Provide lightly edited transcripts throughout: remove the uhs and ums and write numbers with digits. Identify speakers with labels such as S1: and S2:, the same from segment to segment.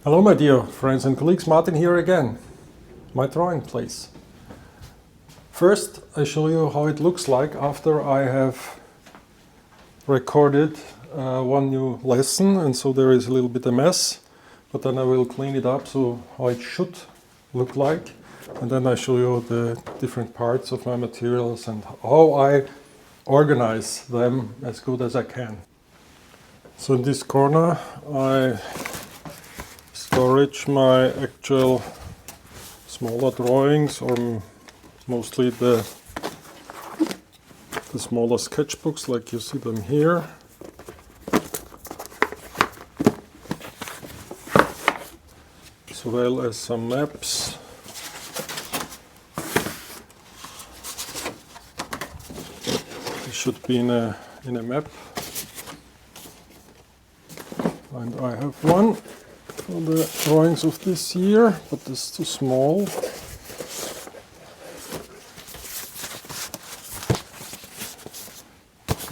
S1: Hello my dear friends and colleagues, Martin here again, my drawing place. First I show you how it looks like after I have recorded one new lesson, and so there is a little bit of mess, but then I will clean it up so how it should look like, and then I show you the different parts of my materials and how I organize them as good as I can. So in this corner I storage my actual smaller drawings, or mostly the smaller sketchbooks like you see them here. As well as some maps. It should be in a map. And I have one for the drawings of this year, but it's too small.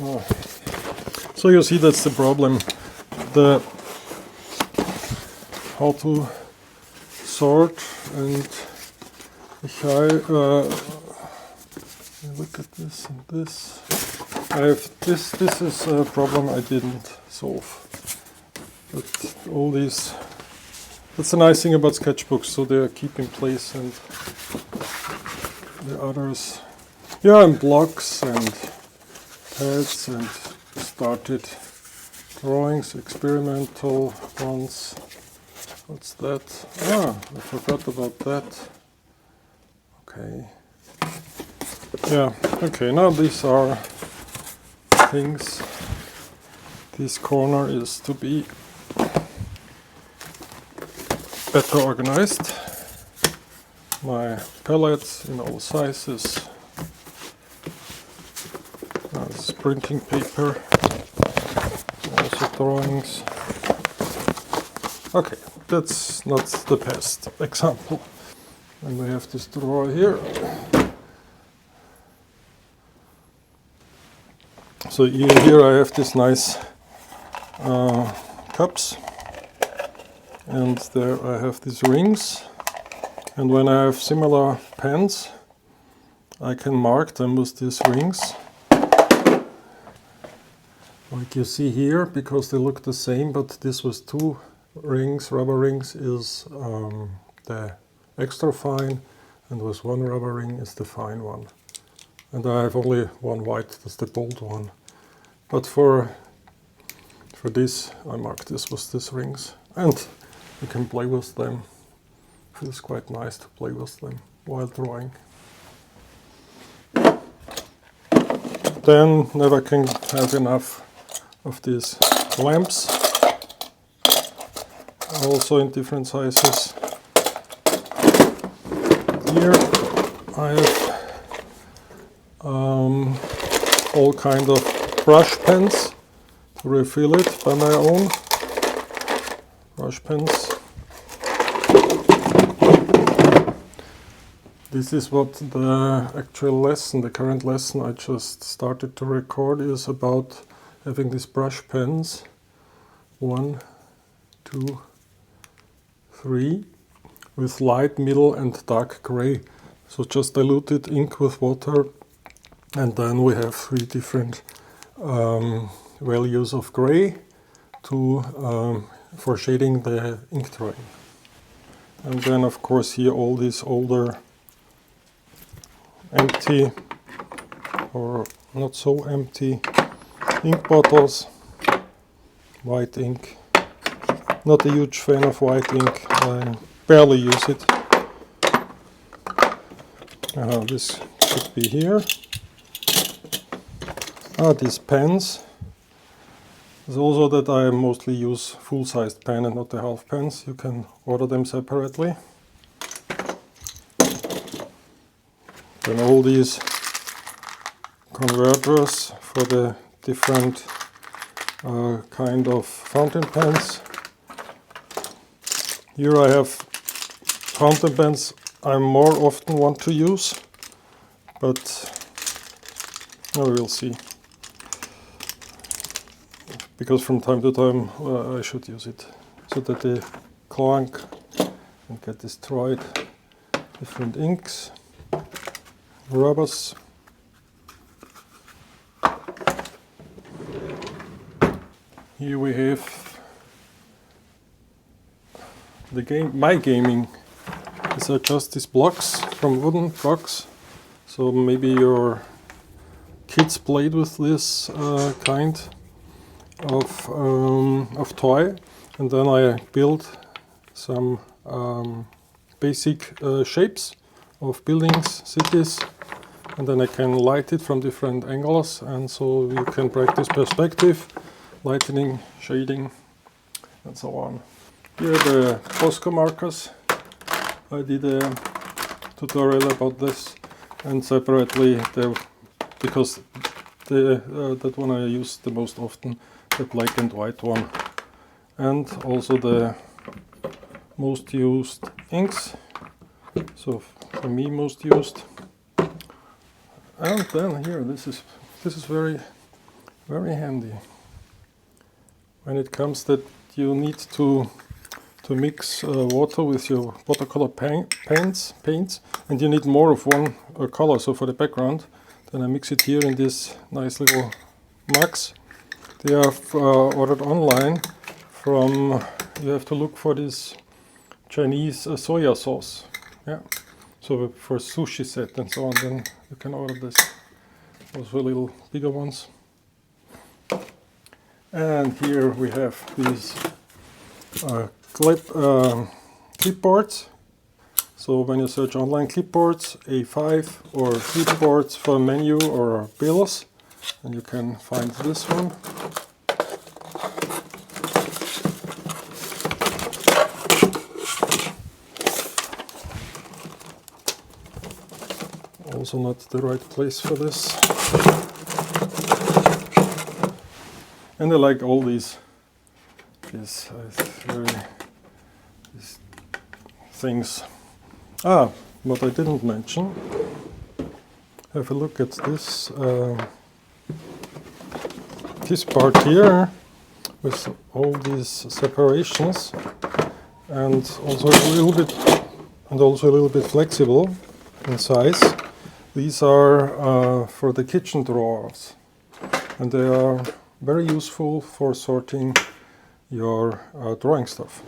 S1: Oh. So you see, that's the problem. How to sort, and if I look at this and this, I have this. This is a problem I didn't solve. But all these. That's the nice thing about sketchbooks, so they keep in place, and the others, yeah, and blocks and pads and started drawings, experimental ones. What's that? Ah, I forgot about that. Okay. Yeah, okay, now these are things. This corner is to be better organized. My palettes in all sizes. This printing paper. Also drawings. Okay, that's not the best example. And we have this drawer here. So here I have this nice cups. And there I have these rings, and when I have similar pens I can mark them with these rings, like you see here, because they look the same, but this was two rings, rubber rings is the extra fine, and with one rubber ring is the fine one. And I have only one white, that's the bold one. But for this I mark this with these rings, and you can play with them. Feels quite nice to play with them while drawing. Then never can have enough of these lamps, also in different sizes. Here I have all kind of brush pens to refill it by my own. Brush pens. This is what the actual lesson, the current lesson I just started to record, is about, having these brush pens. 1, 2, 3, with light, middle and dark gray. So just diluted ink with water, and then we have 3 different values of gray for shading the ink drawing. And then of course here all these older empty or not so empty ink bottles, white ink. Not a huge fan of white ink, I barely use it. This should be here. These pens. It's also that I mostly use full-sized pen and not the half pens. You can order them separately. Then all these converters for the different kind of fountain pens. Here I have fountain pens I more often want to use, but we will see. Because from time to time I should use it, so that the clunk and get destroyed. Different inks, rubbers. Here we have the game. My gaming. These are just these blocks from wooden blocks. So maybe your kids played with this kind of toy, and then I built some basic shapes of buildings, cities, and then I can light it from different angles, and so you can practice perspective, lightening, shading, and so on. Here are the Posco markers. I did a tutorial about this, and separately because that one I use the most often, the black and white one, and also the most used inks. So for me, most used. And then here, this is very handy when it comes that you need to mix water with your watercolor paints, and you need more of one color. So for the background, then I mix it here in this nice little mugs. They are ordered online from. You have to look for this Chinese soya sauce. Yeah. So for sushi set and so on, then you can order this. Also little bigger ones. And here we have these clipboards. So when you search online clipboards, A5 or clipboards for menu or bills, and you can find this one. Also not the right place for this. And I like all these things. What I didn't mention. Have a look at this this part here with all these separations, and also a little bit flexible in size. These are for the kitchen drawers, and they are very useful for sorting your drawing stuff.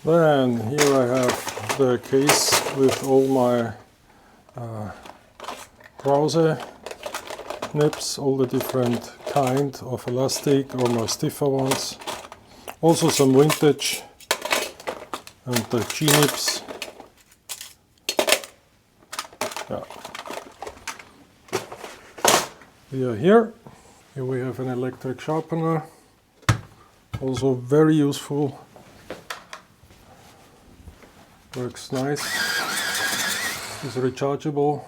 S1: Then here I have the case with all my browser nibs, all the different kind of elastic or more stiffer ones. Also some vintage and the G-nibs. Yeah. We are here. Here we have an electric sharpener. Also very useful. Works nice. It's rechargeable.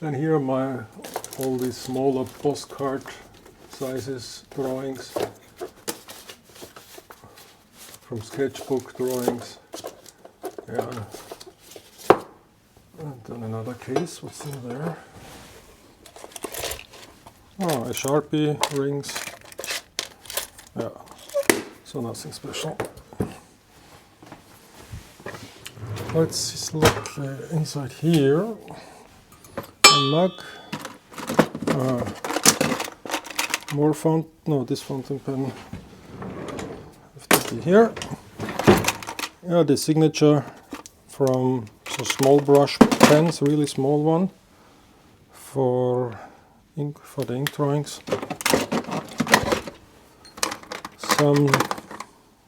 S1: And here are all these smaller postcard sizes drawings from sketchbook drawings. Yeah. And then another case. What's in there? Oh, a Sharpie, rings. Yeah. So nothing special. Let's look inside here. A mug. More font. No, this fountain pen. Have to be here. Yeah, the signature from so small brush pens, really small one for ink, for the ink drawings. Some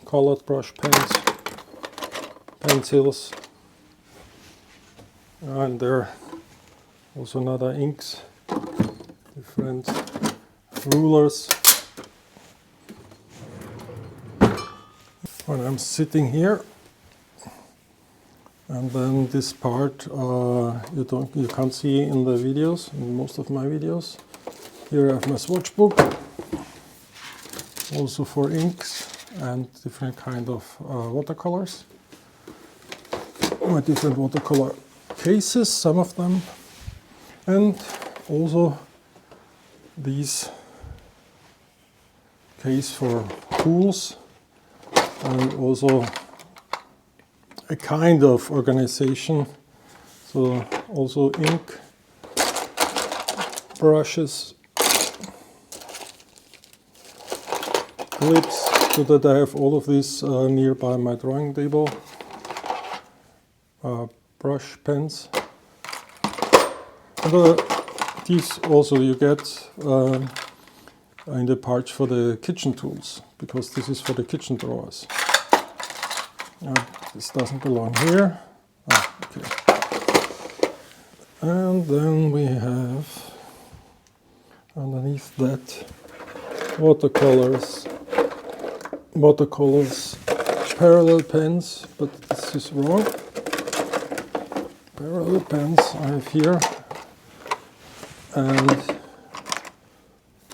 S1: colored brush pens, pencils, and there also another inks, different rulers. When I'm sitting here, and then this part you can't see in the videos, in most of my videos. Here I have my swatch book, also for inks and different kind of watercolors. My different watercolor cases, some of them, and also these case for tools, and also a kind of organization. So also ink, brushes, clips, so that I have all of this nearby my drawing table. Brush pens. And these also you get in the parts for the kitchen tools, because this is for the kitchen drawers. This doesn't belong here. Okay. And then we have underneath that watercolors, parallel pens, but this is wrong. Parallel pens I have here, and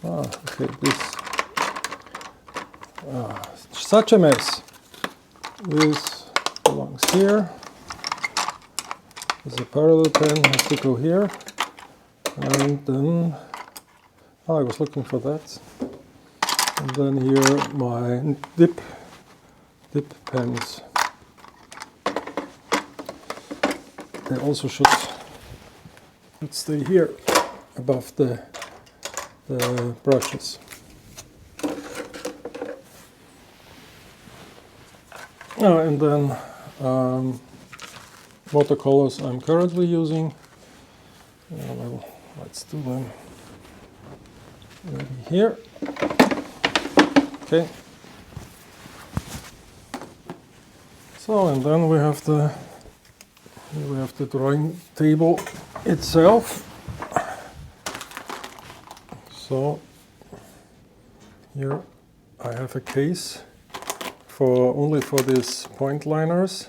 S1: okay, this such a mess. This belongs here. There's a parallel pen, has to go here, and then I was looking for that. And then here my dip pens. They also should stay here above the brushes. And then watercolors I'm currently using. Well, let's do them maybe here. Okay. So, and then we have the drawing table itself. So here I have a case only for these point liners,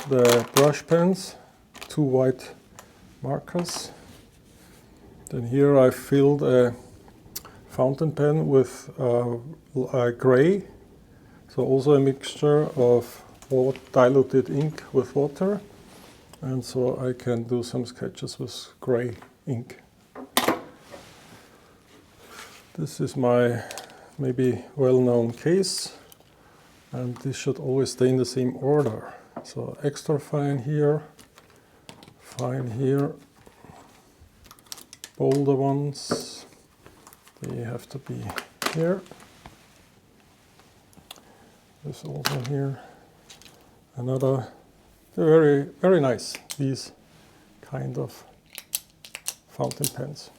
S1: the brush pens, 2 white markers. Then here I filled a fountain pen with gray, so also a mixture of diluted ink with water, and so I can do some sketches with gray ink. This is my maybe well-known case, and this should always stay in the same order. So extra fine here, bolder ones, they have to be here. This also here. Another, they're very nice, these kind of fountain pens.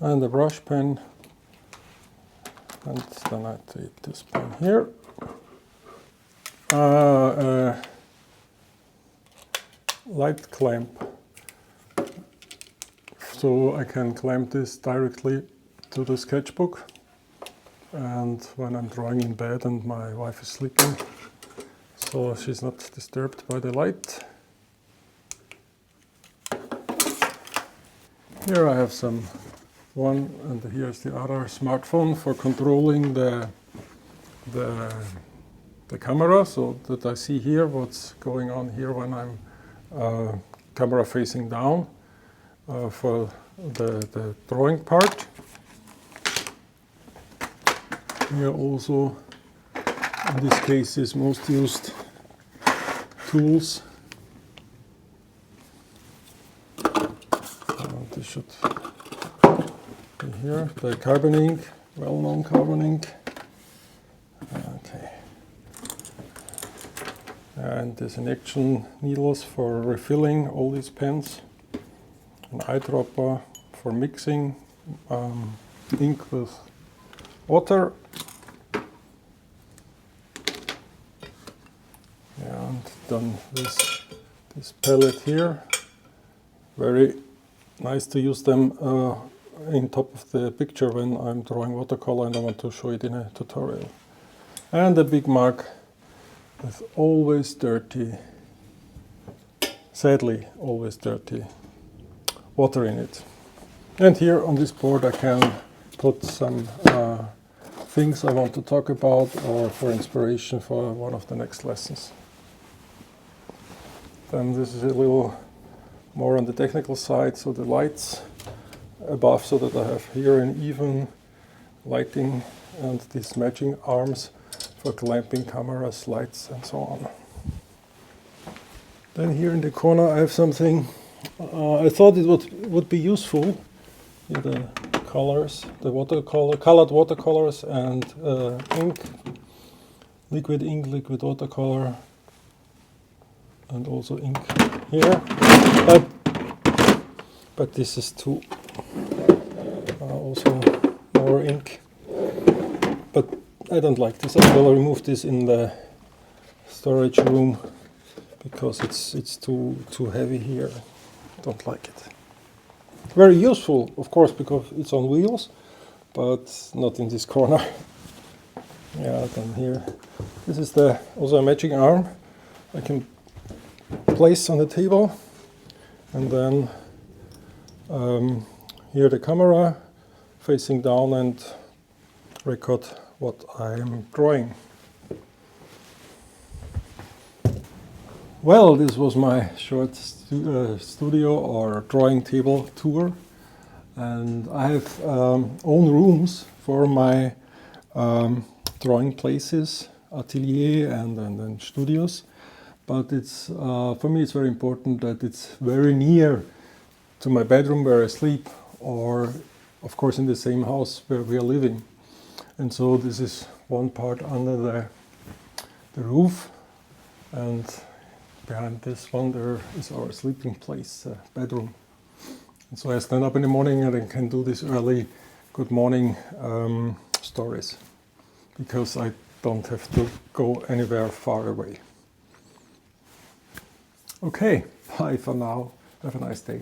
S1: And the brush pen, and then I take this pen here. Light clamp, so I can clamp this directly to the sketchbook, and when I'm drawing in bed and my wife is sleeping, so she's not disturbed by the light. Here I have one, and here's the other smartphone for controlling the camera, so that I see here what's going on here when I'm camera facing down for the drawing part. Here also, in this case, is most used tools. This should be here. The carbon ink, well-known carbon ink. Okay. And there's injection needles for refilling all these pens. An eyedropper for mixing ink with water. And then this palette here. Very nice to use them in top of the picture when I'm drawing watercolor and I want to show it in a tutorial. And a big mug with always dirty, sadly always dirty water in it. And here on this board I can put some things I want to talk about or for inspiration for one of the next lessons. Then this is a little more on the technical side, so the lights above so that I have here an even lighting and these matching arms for clamping cameras, lights and so on. Then here in the corner I have something I thought it would be useful. Here the colors, the colored watercolors and ink, liquid ink, liquid watercolor, and also ink here. But this is too also more ink. But I don't like this. I will remove this in the storage room because it's too heavy here. Don't like it. Very useful, of course, because it's on wheels, but not in this corner. Yeah, then here. This is also a matching arm I can place on the table, and then here the camera facing down and record what I'm drawing. Well, this was my short studio or drawing table tour, and I have own rooms for my drawing places, atelier and studios. But it's for me it's very important that it's very near to my bedroom where I sleep, or of course in the same house where we are living. And so this is one part under the roof, and behind this one there is our sleeping place, bedroom. And so I stand up in the morning and I can do these early good morning stories, because I don't have to go anywhere far away. Okay, bye for now. Have a nice day.